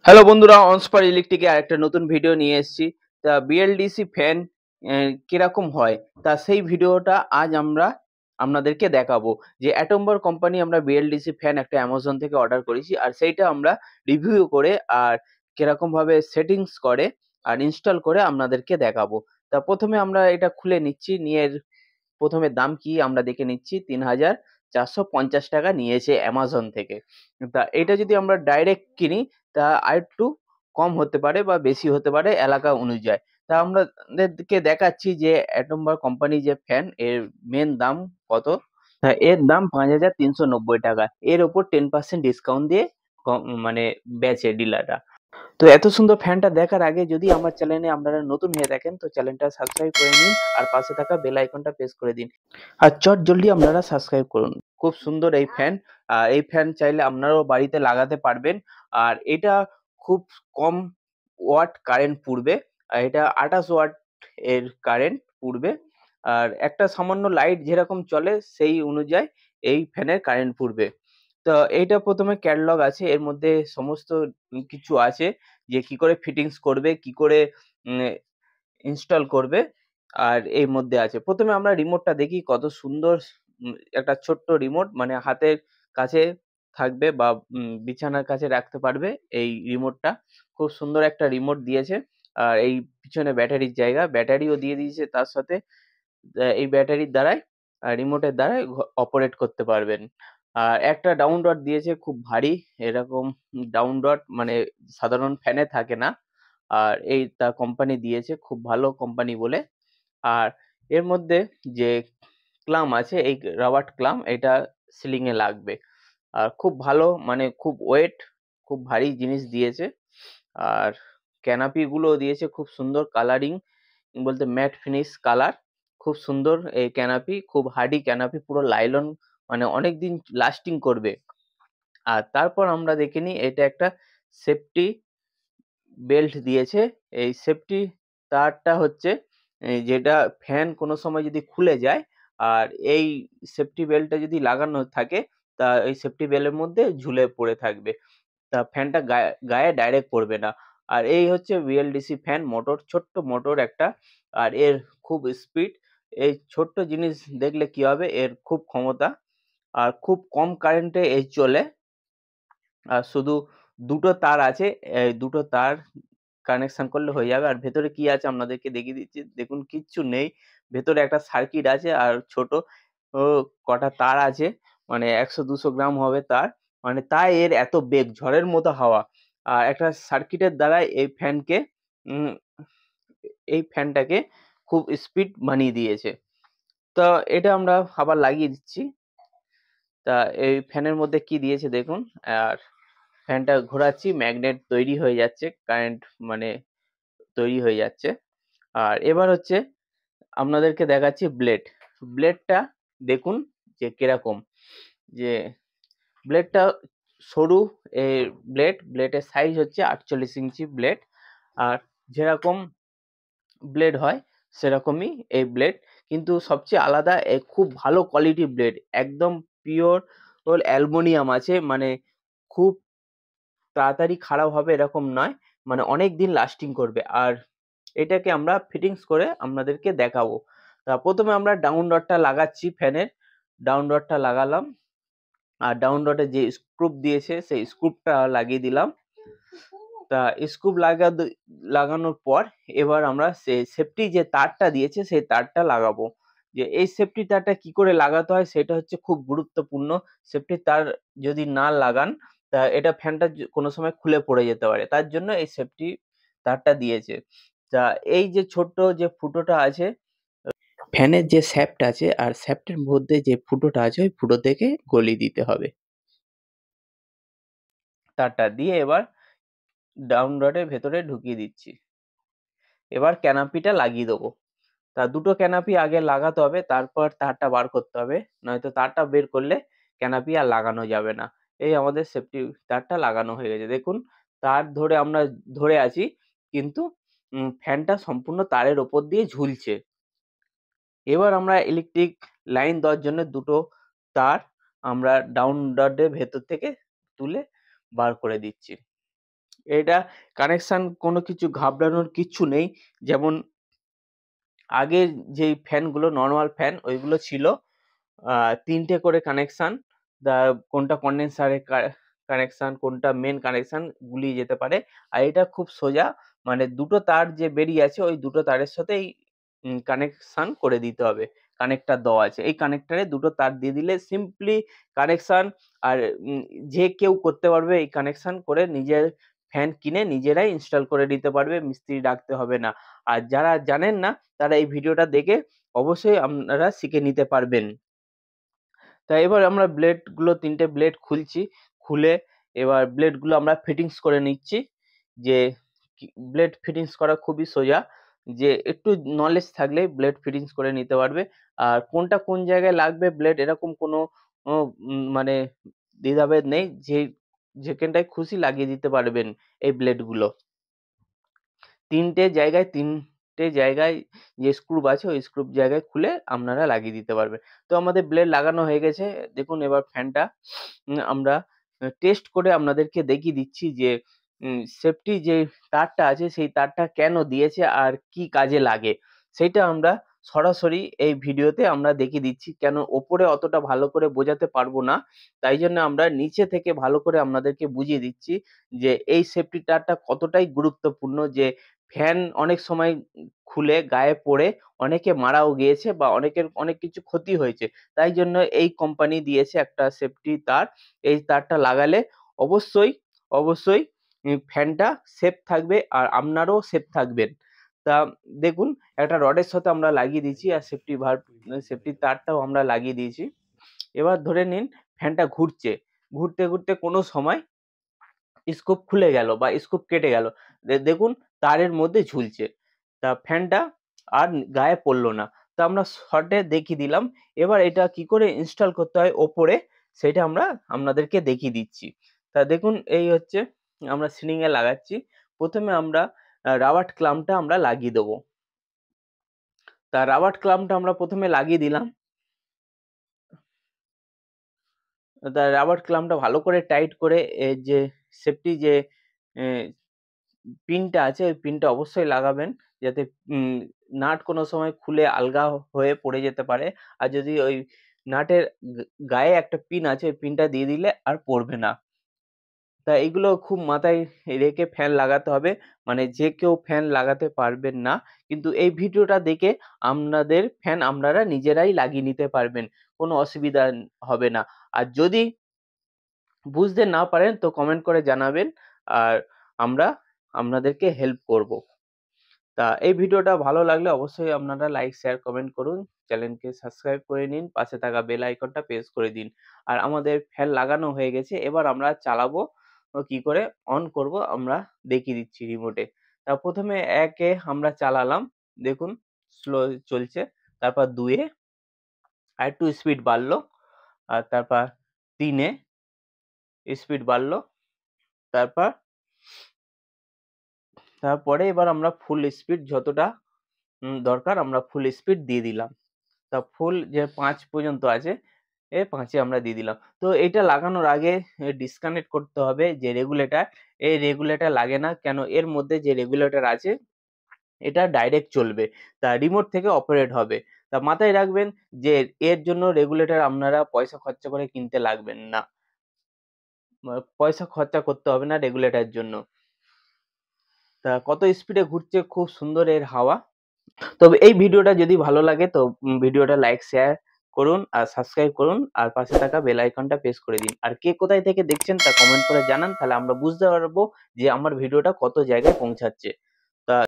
Hello বন্ধুরা, অনস্পার ইলেকট্রিকে আরেকটা নতুন ভিডিও নিয়ে এসেছি। তা বিএলডিসি ফ্যান কিরকম হয় তা সেই ভিডিওটা আজ আমরা আপনাদেরকে দেখাবো। যে অ্যাটম্বর কোম্পানি আমরা বিএলডিসি ফ্যান একটা অ্যামাজন থেকে অর্ডার করেছি, আর সেইটা আমরা রিভিউ করে আর কিরকম ভাবে সেটিংস করে আর ইনস্টল করে আপনাদেরকে দেখাবো। তা প্রথমে আমরা এটা খুলে নিচ্ছি, নিয়ে প্রথমে দাম কি আমরা দেখে নিচ্ছি। ৩,৪৫০ টাকা নিয়েছে অ্যামাজন থেকে। তা এটা যদি আমরা ডাইরেক্ট কিনি তা আরেকটু কম হতে পারে বা বেশি হতে পারে এলাকা অনুযায়ী। তা আমাদেরকে দেখাচ্ছি যে অ্যাটম্বর কোম্পানি যে ফ্যান এর মেন দাম কত। এর দাম ৫,৩৯০ টাকা। এর ওপর 10% ডিসকাউন্ট দিয়ে মানে বেচে ডিলাররা। তো এত সুন্দর ফ্যানটা দেখার আগে যদি আমার চ্যানেলে আপনারা নতুন হয়ে থাকেন তো চ্যানেলটা সাবস্ক্রাইব করে নিন আর পাশে থাকা বেল আইকনটা প্রেস করে দিন। আর চট জলদি আপনারা সাবস্ক্রাইব করুন। খুব সুন্দর এই ফ্যান। এই ফ্যান চাইলে আপনারাও বাড়িতে লাগাতে পারবেন। আর এটা খুব কম ওয়াট কারেন্ট পুড়বে। আর এটা ২৮ ওয়াট এর কারেন্ট পুড়বে। আর একটা সামান্য লাইট যেরকম চলে সেই অনুযায়ী এই ফ্যানের কারেন্ট পুড়বে। তো এইটা প্রথমে ক্যাটালগ আছে, এর মধ্যে সমস্ত কিছু আছে যে কি করে ফিটিংস করবে, কি করে উম ইনস্টল করবে, আর এর মধ্যে আছে। প্রথমে আমরা রিমোটটা দেখি কত সুন্দর। একটা ছোট্ট রিমোট, মানে হাতের কাছে থাকবে বা বিছানার কাছে রাখতে পারবে এই রিমোটটা। খুব সুন্দর একটা রিমোট দিয়েছে। আর এই পিছনে ব্যাটারির জায়গা, ব্যাটারিও দিয়ে দিয়েছে তার সাথে। এই ব্যাটারির দ্বারাই রিমোটের দ্বারাই অপারেট করতে পারবেন। আর একটা ডাউন রড দিয়েছে খুব ভারী, এরকম ডাউন রড মানে সাধারণ ফ্যানে থাকে না। আর এইটা কোম্পানি দিয়েছে, খুব ভালো কোম্পানি বলে। আর এর মধ্যে যে ক্লাম আছে, এই রাবার ক্লাম এটা সিলিং এ লাগবে। আর খুব ভালো, মানে খুব ওয়েট, খুব ভারী জিনিস দিয়েছে। আর ক্যানাপি গুলো দিয়েছে খুব সুন্দর কালারিং, বলতে ম্যাট ফিনিশ কালার। খুব সুন্দর এই ক্যানাপি, খুব হার্ডি ক্যানাপি, পুরো লাইলন, মানে অনেকদিন লাস্টিং করবে। আর তারপর আমরা দেখে নিই, এটা একটা সেফটি বেল্ট দিয়েছে। এই সেফটি তারটা হচ্ছে যেটা ফ্যান কোনো সময় যদি খুলে যায় আর এই সেফটি বেল্টটা যদি লাগানো থাকে তা এই সেফটি বেল্টের মধ্যে ঝুলে পড়ে থাকবে। তা ফ্যানটা গায়ে ডাইরেক্ট পড়বে না। আর এই হচ্ছে বিএলডিসি ফ্যান মোটর, ছোট্ট মোটর একটা। আর এর খুব স্পিড। এই ছোট্ট জিনিস দেখলে কি হবে, এর খুব ক্ষমতা। আর খুব কম কারেন্টে এই চলে। আর শুধু দুটো তার আছে, এই দুটো তার কানেকশন করলে হয়ে যাবে। আর ভেতরে কি আছে আপনাদেরকে দেখিয়ে দিচ্ছি। দেখুন কিচ্ছু নেই। ভেতরে একটা সার্কিট আছে আর ছোট ও কটা তার আছে। মানে ১০০-২০০ গ্রাম হবে তার। মানে তাই এর এত বেগ, ঝড়ের মতো হাওয়া। আর একটা সার্কিটের দ্বারা উম এই ফ্যানটাকে খুব স্পিড বানিয়ে দিয়েছে। তো এটা আমরা আবার লাগিয়ে দিচ্ছি। তা এই ফ্যানের মধ্যে কি দিয়েছে দেখুন। আর ফ্যানটা ঘোরাচ্ছি, ম্যাগনেট তৈরি হয়ে যাচ্ছে, কারেন্ট মানে তৈরি হয়ে যাচ্ছে। আর এবার হচ্ছে আপনাদেরকে দেখাচ্ছি ব্লেড। ব্লেডটা দেখুন যে কিরকম, যে ব্লেডটা সরু ব্লেডের সাইজ হচ্ছে ৪৮ ইঞ্চি ব্লেড। আর যেরকম ব্লেড হয় সেরকমই এই ব্লেড, কিন্তু সবচেয়ে আলাদা খুব ভালো কোয়ালিটি ব্লেড, একদম পিওর অ্যালুমিনিয়াম আছে, মানে খুব তাড়াতাড়ি খারাপ হবে এরকম নয়, মানে অনেকদিন লাস্টিং করবে। আর এটাকে আমরা ফিটিংস করে আপনাদেরকে দেখাবো। তা প্রথমে আমরা ডাউন রডটা লাগাচ্ছি ফ্যানের। ডাউন রডটা লাগালাম। আর ডাউন রডে যে স্ক্রুপ দিয়েছে সেই স্ক্রুপটা লাগিয়ে দিলাম। তা স্ক্রুপ লাগানোর পর এবার আমরা সেই সেফটি যে তারটা দিয়েছে সেই তারটা লাগাবো। যে এই সেফটি তারটা কি করে লাগাতে হয় সেটা হচ্ছে খুব গুরুত্বপূর্ণ। সেফটি তার যদি না লাগান তা এটা ফ্যানটা কোনো সময় খুলে পড়ে যেতে পারে। তার জন্য এই সেফটি তারটা দিয়েছে। তা এই যে ছোট্ট যে ফুটোটা আছে, ফ্যানের যে শ্যাফট আছে আর শ্যাফটের মধ্যে যে ফুটোটা আছে ওই ফুটো থেকে গলিয়ে দিতে হবে। তারটা দিয়ে এবার ডাউন রডের ভেতরে ঢুকিয়ে দিচ্ছি। এবার ক্যানাপিটা লাগিয়ে দেবো। তা দুটো ক্যানাপি আগে লাগাতে হবে, তারপর তারটা বার করতে হবে। নয়তো তারটা বের করলে ক্যানাপি আর লাগানো যাবে না। এই আমাদের সেফটি তারটা লাগানো হয়ে গেছে। দেখুন তার ধরে আমরা ধরে আছি, কিন্তু ফ্যানটা সম্পূর্ণ তারের ওপর দিয়ে ঝুলছে। এবার আমরা ইলেকট্রিক লাইন দেওয়ার জন্য দুটো তার আমরা ডাউন রডের ভেতর থেকে তুলে বার করে দিচ্ছি। এটা কানেকশন কোনো কিছু ঘাবড়ানোর কিচ্ছু নেই। যেমন আগে যেই ফ্যানগুলো নরমাল ফ্যান ওইগুলো ছিল ৩ টে করে কানেকশন। কোনটা কনডেন্সারের কানেকশন, কোনটা মেইন কানেকশন গুলিয়ে যেতে পারে। আর এটা খুব সোজা, মানে ২ টো তার যে বেরিয়ে আছে ওই ২ টো তারের সাথেই কানেকশন করে দিতে হবে। কানেক্টর দেওয়া আছে। এই কানেক্টরে ২ টো তার দিয়ে দিলে সিম্পলি কানেকশন। আর উম যে কেউ করতে পারবে এই কানেকশন করে নিজের ফ্যান কিনে নিজেরাই ইনস্টল করে নিতে পারবে। মিস্ত্রি ডাকতে হবে না। আর যারা জানেন না তারা এই ভিডিওটা দেখে অবশ্যই আপনারা শিখে নিতে পারবেন। তা এবার আমরা ব্লেডগুলো ৩ টে ব্লেড খুলছি। খুলে এবার ব্লেডগুলো আমরা ফিটিংস করে নিচ্ছি। যে ব্লেড ফিটিংস করা খুবই সোজা। যে একটু নলেজ থাকলেই ব্লেড ফিটিংস করে নিতে পারবে। আর কোনটা কোন জায়গায় লাগবে ব্লেড এরকম কোনো ও মানে দ্বিধাভেদ নেই। যেখানটায় খুশি লাগিয়ে দিতে পারবেন এই ব্লেডগুলো। ৩টে জায়গায় যে স্ক্রু আছে ওই স্ক্রু জায়গায় খুলে আপনারা লাগিয়ে দিতে পারবেন। তো আমাদের ব্লেড লাগানো হয়ে গেছে। দেখুন এবার ফ্যানটা আমরা টেস্ট করে আপনাদেরকে দেখিয়ে দিচ্ছি যে সেফটি যে তারটা আছে সেই তারটা কেন দিয়েছে আর কি কাজে লাগে? সেইটা আমরা সরাসরি এই ভিডিওতে আমরা দেখিয়ে দিচ্ছি। কেন ওপরে অতটা ভালো করে বোঝাতে পারবো না। তাই জন্য আমরা নিচে থেকে ভালো করে আপনাদেরকে বুঝিয়ে দিচ্ছি যে এই সেফটি তারটা কতটাই গুরুত্বপূর্ণ। যে ফ্যান অনেক সময় খুলে গায়ে পড়ে অনেকে মারাও গিয়েছে বা অনেকের অনেক কিছু ক্ষতি হয়েছে। তাই জন্য এই কোম্পানি দিয়েছে একটা সেফটি তার। এই তারটা লাগালে অবশ্যই ফ্যানটা সেফ থাকবে আর আপনারাও সেফ থাকবেন। তা দেখুন একটা রডের সাথে আমরা লাগিয়ে দিয়েছি আর সেফটি তারটাও আমরা লাগিয়ে দিয়েছি। এবার ধরে নিন ফ্যানটা ঘুরছে। ঘুরতে কোনো সময় স্ক্রু খুলে গেল বা স্ক্রু কেটে গেল। দেখুন তারের মধ্যে ঝুলছে। তা ফ্যানটা আর গায়ে পড়লো না। তো আমরা শর্টে দেখিয়ে দিলাম। এবার এটা কি করে ইনস্টল করতে হয় ওপরে সেটা আমরা আপনাদেরকে দেখিয়ে দিচ্ছি। তা দেখুন এই হচ্ছে আমরা সিলিং এ লাগাচ্ছি। প্রথমে আমরা রাবার ক্ল্যাম্পটা আমরা লাগিয়ে দেবো। তা রাবার ক্ল্যাম্পটা আমরা প্রথমে লাগিয়ে দিলাম। রাবার ক্ল্যাম্পটা ভালো করে টাইট করে যে সেফটি যে এ পিনটা আছে ওই পিনটা অবশ্যই লাগাবেন। যাতে উম নাট কোনো সময় খুলে আলগা হয়ে পড়ে যেতে পারে। আর যদি ওই নাটের গায়ে একটা পিন আছে ওই পিনটা দিয়ে দিলে আর পড়বে না। তা এগুলো খুব মাথায় রেখে ফ্যান লাগাতে হবে। মানে যে কেউ ফ্যান লাগাতে পারবেন না। কিন্তু এই ভিডিওটা দেখে আপনাদের ফ্যান আপনারা নিজেরাই লাগিয়ে নিতে পারবেন। কোনো অসুবিধা হবে না। আর যদি বুঝতে না পারেন তো কমেন্ট করে জানাবেন। আর আমরা আপনাদেরকে হেল্প করব। তা এই ভিডিওটা ভালো লাগলে অবশ্যই আপনারা লাইক, শেয়ার, কমেন্ট করুন। চ্যানেলকে সাবস্ক্রাইব করে নিন। পাশে থাকা বেল আইকনটা প্রেস করে দিন। আর আমাদের ফ্যান লাগানো হয়ে গেছে। এবার আমরা চালাবো। কি করে অন করব আমরা দেখিয়ে দিচ্ছি রিমোটে। তা ১ম এ ১ এ আমরা চালালাম। দেখুন স্লো চলছে। তারপর ২ এ আরেকটু স্পিড বাড়লো। আর তারপর ৩ এ স্পিড বাড়লো। তারপর তারপরে এবার আমরা ফুল স্পিড যতটা দরকার আমরা ফুল স্পিড দিয়ে দিলাম। তা ফুল যে ৫ পর্যন্ত আছে ৫ এ আমরা দিয়ে দিলাম। তো এটা লাগানোর আগে ডিসকানেক্ট করতে হবে যে রেগুলেটর, এই রেগুলেটর লাগে না। কেন এর মধ্যে যে রেগুলেটর আছে এটা ডাইরেক্ট চলবে। তা রিমোট থেকে অপারেট হবে। তা মাথায় রাখবেন যে এর জন্য রেগুলেটর আপনারা পয়সা খরচা করে কিনতে লাগবেন না। পয়সা খরচা করতে হবে না রেগুলেটরের জন্য। তা কত স্পিডে ঘুরছে খুব সুন্দর এর হাওয়া। তবে এই ভিডিওটা যদি ভালো লাগে তো ভিডিওটা লাইক, শেয়ার করুন আর সাবস্ক্রাইব করুন আর পাশে থাকা বেল আইকনটা প্রেস করে দিন। আর কে কোথায় থেকে দেখছেন তা কমেন্ট করে জানান, তাহলে আমরা বুঝতে পারবো যে আমার ভিডিওটা কত জায়গায় পৌঁছাচ্ছে।